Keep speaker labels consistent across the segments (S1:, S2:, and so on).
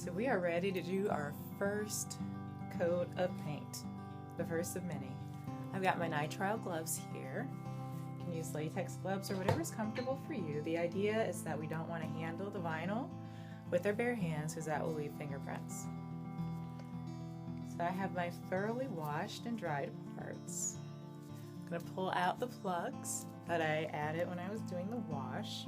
S1: So we are ready to do our first coat of paint, the first of many. I've got my nitrile gloves here. You can use latex gloves or whatever's comfortable for you. The idea is that we don't want to handle the vinyl with our bare hands because that will leave fingerprints. So I have my thoroughly washed and dried parts. I'm going to pull out the plugs that I added when I was doing the wash,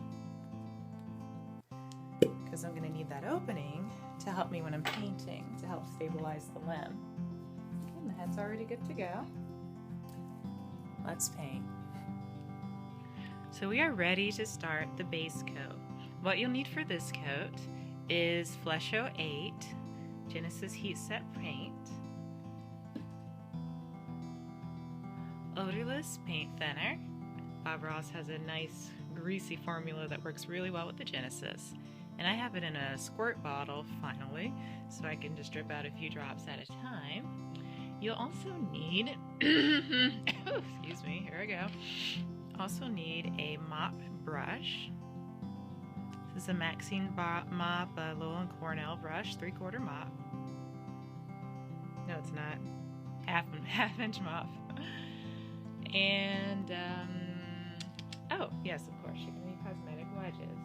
S1: because I'm going to need that opening to help me when I'm painting, to help stabilize the limb. Okay, and the head's already good to go. Let's paint. So we are ready to start the base coat. What you'll need for this coat is Flesh 08 Genesis Heat Set Paint, odorless paint thinner. Bob Ross has a nice greasy formula that works really well with the Genesis. And I have it in a squirt bottle finally, so I can just drip out a few drops at a time. You'll also need, excuse me, here I go. Also need a mop brush. This is a Maxine Mop Lowell & Cornell brush, 3/4 mop. No, it's not. Half inch mop. And, oh, yes, of course, you're going to need cosmetic wedges.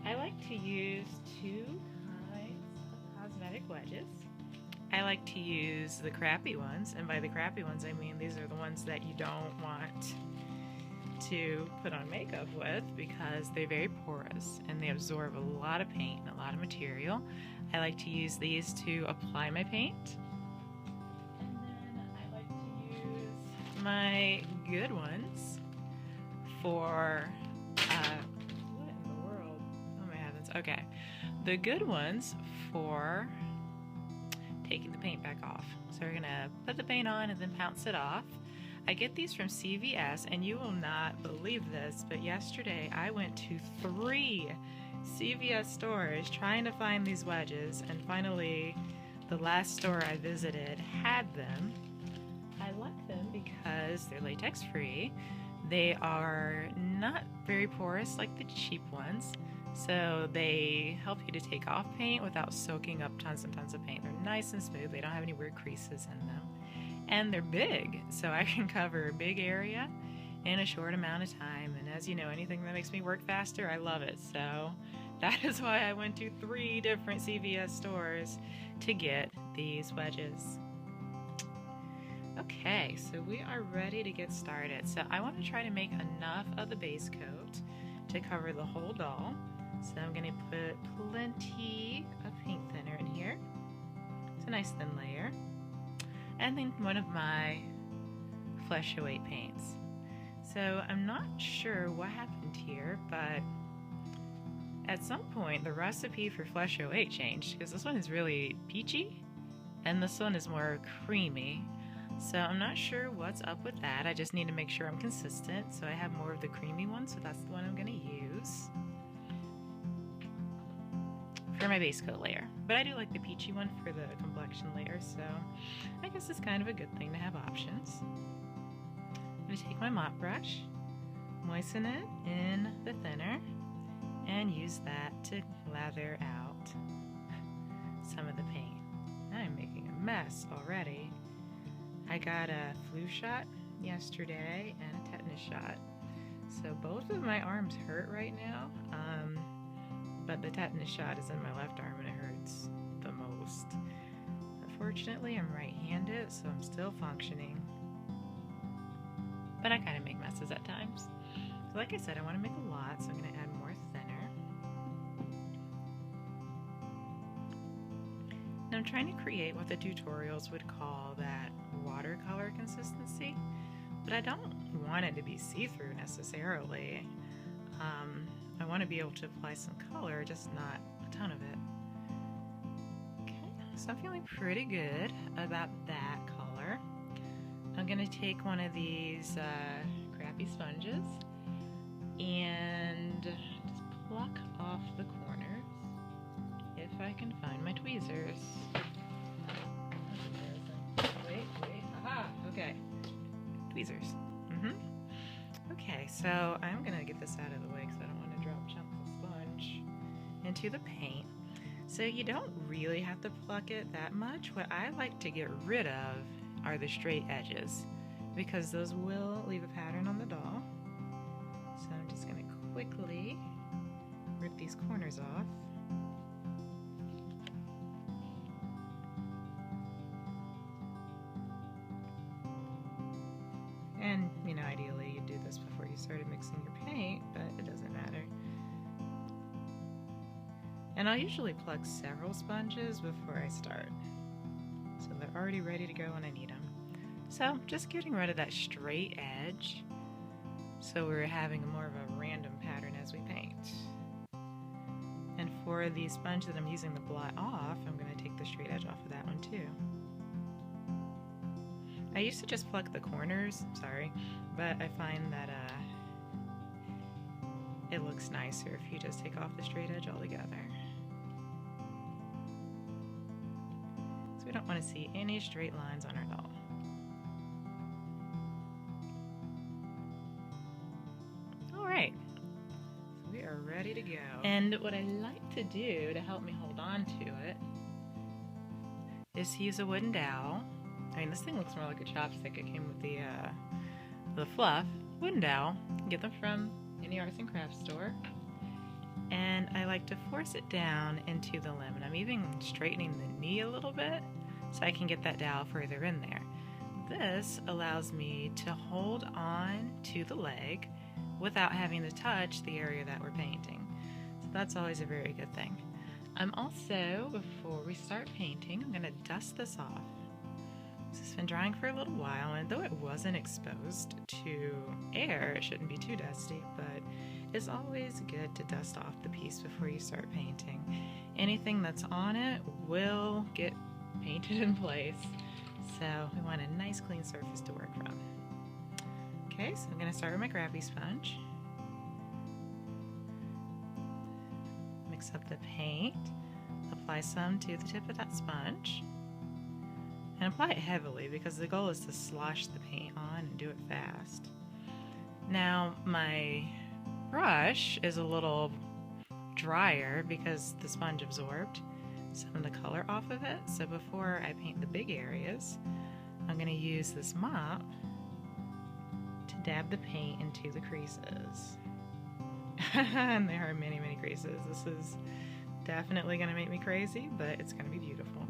S1: I like to use two kinds of cosmetic wedges. I like to use the crappy ones, and by the crappy ones I mean these are the ones that you don't want to put on makeup with because they're very porous and they absorb a lot of paint and a lot of material. I like to use these to apply my paint. And then I like to use my good ones for okay, the good ones for taking the paint back off. So we're gonna put the paint on and then pounce it off. I get these from CVS, and you will not believe this, but yesterday I went to 3 CVS stores trying to find these wedges, and finally the last store I visited had them. I like them because they're latex free. They are not very porous like the cheap ones. So they help you to take off paint without soaking up tons and tons of paint. They're nice and smooth. They don't have any weird creases in them. And they're big, so I can cover a big area in a short amount of time. And as you know, anything that makes me work faster, I love it. So that is why I went to 3 different CVS stores to get these wedges. Okay, so we are ready to get started. So I want to try to make enough of the base coat to cover the whole doll. So I'm going to put plenty of paint thinner in here. It's a nice thin layer. And then one of my Flesh 08 paints. So I'm not sure what happened here, but at some point the recipe for Flesh 08 changed, because this one is really peachy and this one is more creamy. So I'm not sure what's up with that. I just need to make sure I'm consistent. So I have more of the creamy one, so that's the one I'm going to use for my base coat layer. But I do like the peachy one for the complexion layer, so I guess it's kind of a good thing to have options. I'm going to take my mop brush, moisten it in the thinner, and use that to lather out some of the paint. I'm making a mess already. I got a flu shot yesterday and a tetanus shot. So both of my arms hurt right now, but the tetanus shot is in my left arm and it hurts the most. Unfortunately, I'm right-handed, so I'm still functioning. But I kind of make messes at times. So like I said, I want to make a lot, so I'm going to add more thinner. Now I'm trying to create what the tutorials would call that watercolor consistency, but I don't want it to be see-through necessarily. I want to be able to apply some color, just not a ton of it. Okay, so I'm feeling pretty good about that color. I'm going to take one of these crappy sponges and just pluck off the corners if I can find my tweezers. Wait, aha, okay. Tweezers. Okay, so I'm gonna get this out of the way because I don't want to drop chunks of sponge into the paint. So you don't really have to pluck it that much. What I like to get rid of are the straight edges because those will leave a pattern on the doll. So I'm just going to quickly rip these corners off. And, you know, ideally you do this before you started mixing your paint, but it doesn't matter. And I'll usually pluck several sponges before I start, so they're already ready to go when I need them. So just getting rid of that straight edge, so we're having more of a random pattern as we paint. And for the sponge that I'm using the blot off, I'm going to take the straight edge off of that one too. I used to just pluck the corners, but I find that it looks nicer if you just take off the straight edge altogether. So we don't want to see any straight lines on our doll. Alright, so we are ready to go. And what I like to do to help me hold on to it is to use a wooden dowel. I mean, this thing looks more like a chopstick. It came with the fluff. Wooden dowel. Get them from any arts and crafts store. And I like to force it down into the limb. And I'm even straightening the knee a little bit so I can get that dowel further in there. This allows me to hold on to the leg without having to touch the area that we're painting. So that's always a very good thing. I'm also, before we start painting, I'm going to dust this off. This has been drying for a little while, and though it wasn't exposed to air, it shouldn't be too dusty, but it's always good to dust off the piece before you start painting. Anything that's on it will get painted in place, so we want a nice clean surface to work from. Okay, so I'm going to start with my grabby sponge. Mix up the paint, apply some to the tip of that sponge. And apply it heavily because the goal is to slosh the paint on and do it fast. Now my brush is a little drier because the sponge absorbed some of the color off of it. So before I paint the big areas, I'm going to use this mop to dab the paint into the creases. And there are many, many creases. This is definitely going to make me crazy, but it's going to be beautiful.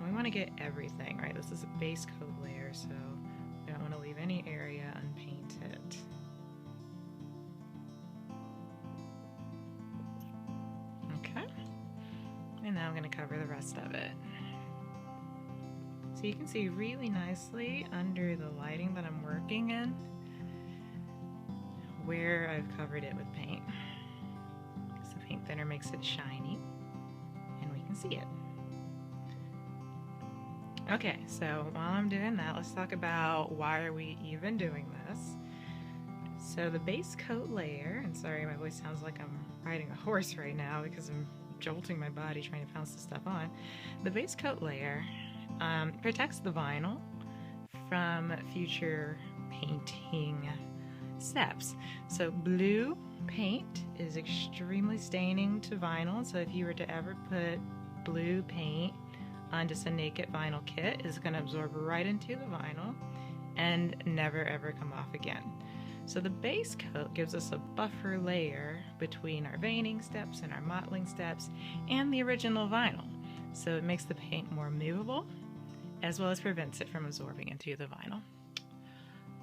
S1: We want to get everything, right? This is a base coat layer, so we don't want to leave any area unpainted. Okay. And now I'm going to cover the rest of it. So you can see really nicely under the lighting that I'm working in where I've covered it with paint. Because the paint thinner makes it shiny and we can see it. Okay, so while I'm doing that, let's talk about why are we even doing this. So the base coat layer, and sorry my voice sounds like I'm riding a horse right now because I'm jolting my body trying to pounce this stuff on. The base coat layer protects the vinyl from future painting steps. So blue paint is extremely staining to vinyl, so if you were to ever put blue paint on just a naked vinyl kit, it's going to absorb right into the vinyl and never ever come off again. So the base coat gives us a buffer layer between our veining steps and our mottling steps and the original vinyl. So it makes the paint more movable as well as prevents it from absorbing into the vinyl.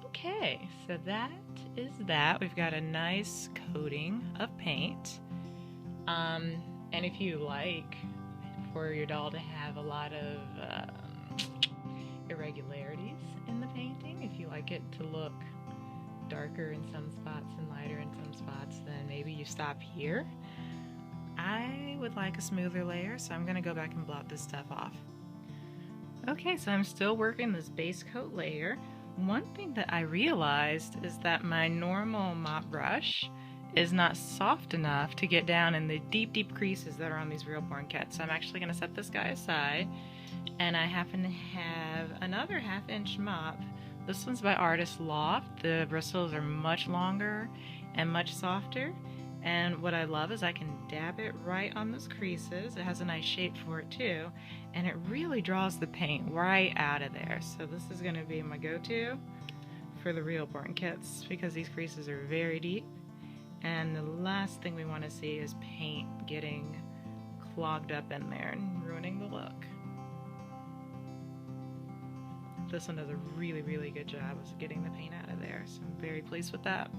S1: Okay, so that is that. We've got a nice coating of paint. And if you like for your doll to have a lot of irregularities in the painting, if you like it to look darker in some spots and lighter in some spots, then maybe you stop here. I would like a smoother layer, so I'm going to go back and blot this stuff off. Okay, so I'm still working this base coat layer. One thing that I realized is that my normal mop brush is not soft enough to get down in the deep creases that are on these Reborn kits. So I'm actually going to set this guy aside, and I happen to have another 1/2 inch mop. This one's by Artist Loft. The bristles are much longer and much softer, And what I love is I can dab it right on those creases. It has a nice shape for it too, and it really draws the paint right out of there. So this is going to be my go-to for the Reborn kits because these creases are very deep, and the last thing we want to see is paint getting clogged up in there and ruining the look. This one does a really, really good job of getting the paint out of there, so I'm very pleased with that.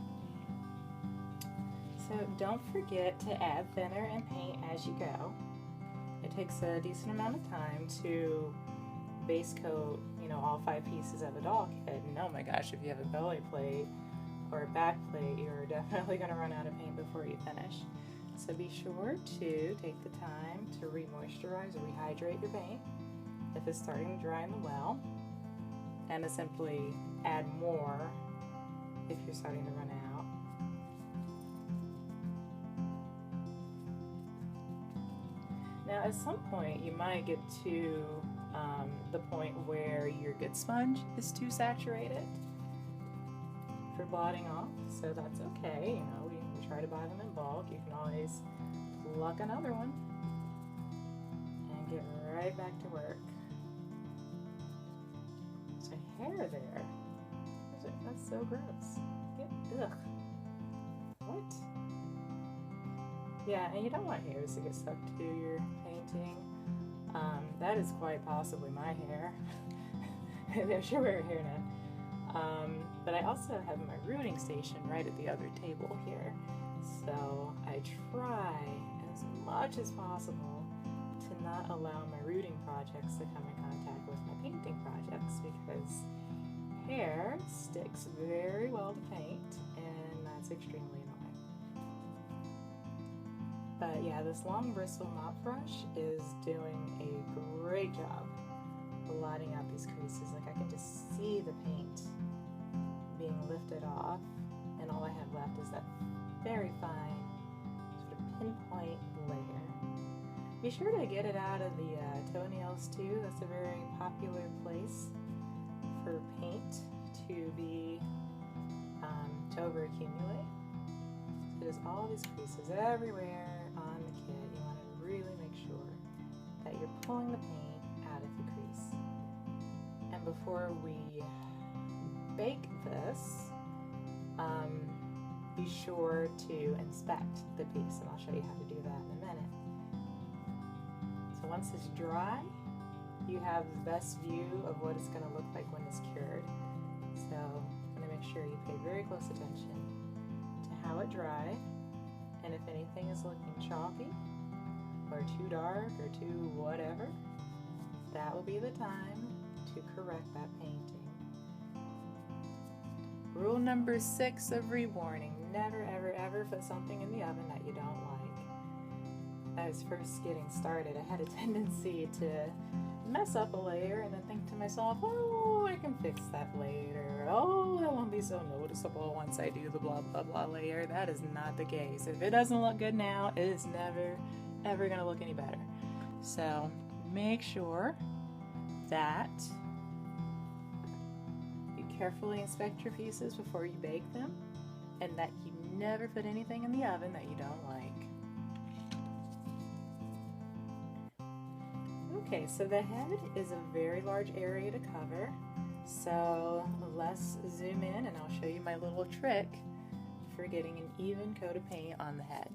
S2: So don't forget to add thinner and paint as you go. It takes a decent amount of time to base coat, all 5 pieces of a doll kit. And oh my gosh, if you have a belly plate or a back plate, you're definitely going to run out of paint before you finish. So be sure to take the time to re-moisturize or rehydrate your paint if it's starting to dry in the well, and to simply add more if you're starting to run out. Now at some point you might get to the point where your good sponge is too saturated for blotting off, so that's okay. We try to buy them in bulk. You can always pluck another one and get right back to work. There's a hair there. That's so gross. Ugh. What? Yeah, and you don't want hairs to get stuck to your painting. That is quite possibly my hair. There's your hairnet. But I also have my rooting station right at the other table here. So I try as much as possible to not allow my rooting projects to come in contact with my painting projects, because hair sticks very well to paint, and that's extremely annoying. But yeah, this long bristle mop brush is doing a great job blotting out these creases. Like, I can just see the paint being lifted off, and all I have left is that very fine sort of pinpoint layer. Be sure to get it out of the toenails too. That's a very popular place for paint to be to overaccumulate. So there's all these creases everywhere on the kit. You want to really make sure that you're pulling the paint out of the crease. And before we bake this, be sure to inspect the piece, and I'll show you how to do that in a minute. So once it's dry, you have the best view of what it's going to look like when it's cured. So I'm going to make sure you pay very close attention to how it dried, and if anything is looking chalky or too dark or too whatever, that will be the time to correct that painting. Rule number 6 of reborning: never ever ever put something in the oven that you don't like. When I was first getting started, I had a tendency to mess up a layer and then think to myself, oh, I can fix that later. Oh, that won't be so noticeable once I do the blah blah blah layer. That is not the case. If it doesn't look good now, it is never ever gonna look any better. So make sure that you carefully inspect your pieces before you bake them, and that you never put anything in the oven that you don't like. Okay, so the head is a very large area to cover, so let's zoom in and I'll show you my little trick for getting an even coat of paint on the head.